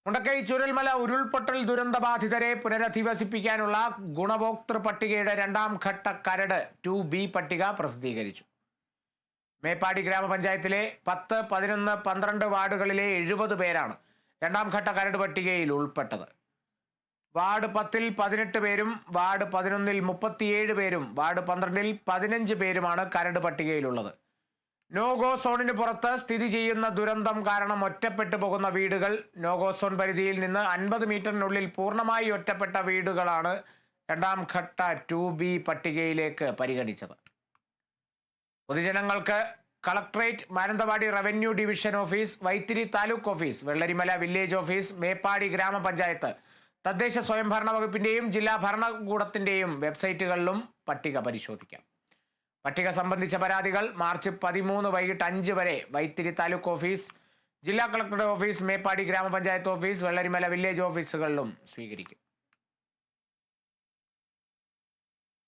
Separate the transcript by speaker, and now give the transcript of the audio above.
Speaker 1: മുണ്ടക്കൈ ചൂരൽമല ഉരുൾപൊട്ടൽ ദുരന്തബാധിതരെ പുനരധിവസിപ്പിക്കാനുള്ള ഗുണഭോക്തൃ പട്ടികയുടെ രണ്ടാം ഘട്ട കരട് 2B പട്ടിക പ്രസിദ്ധീകരിച്ചു. മേപ്പാടി ഗ്രാമപഞ്ചായത്തിലെ 10, 11, 12 വാർഡുകളിലെ 70 പേരാണ് രണ്ടാം ഘട്ട കരട് പട്ടികയിൽ ഉൾപ്പെട്ടത്. വാർഡ് 10-ൽ 18 പേരും വാർഡ് 11-ൽ 37 പേരും വാർഡ് 12-ൽ 15 പേരുമാണ് കരട് പട്ടികയിലുള്ളത്. നോഗോ സോണിന് പുറത്ത് സ്ഥിതി ചെയ്യുന്ന ദുരന്തം കാരണം ഒറ്റപ്പെട്ടു പോകുന്ന വീടുകൾ, നോഗോ സോൺ പരിധിയിൽ നിന്ന് 50 മീറ്ററിനുള്ളിൽ പൂർണ്ണമായി ഒറ്റപ്പെട്ട വീടുകളാണ് രണ്ടാം ഘട്ട 2B പട്ടികയിലേക്ക് പരിഗണിച്ചത്. പൊതുജനങ്ങൾക്ക് collectorate, Mananthavady revenue division office, Vythiri taluk office, Vellarimala village office, Meppadi ഗ്രാമപഞ്ചായത്ത്, തദ്ദേശ സ്വയംഭരണ വകുപ്പിന്റെയും ജില്ലാ ഭരണകൂടത്തിന്റെയും വെബ്സൈറ്റുകളിലും പട്ടിക പരിശോധിക്കാം. പട്ടിക സംബന്ധിച്ച പരാതികൾ മാർച്ച് 13 വൈകിട്ട് 5 വരെ വൈത്തിരി താലൂക്ക് ഓഫീസ്, ജില്ലാ കളക്ടറുടെ ഓഫീസ്, മേപ്പാടി ഗ്രാമപഞ്ചായത്ത് ഓഫീസ്, വെള്ളരിമല വില്ലേജ് ഓഫീസുകളിലും സ്വീകരിക്കും.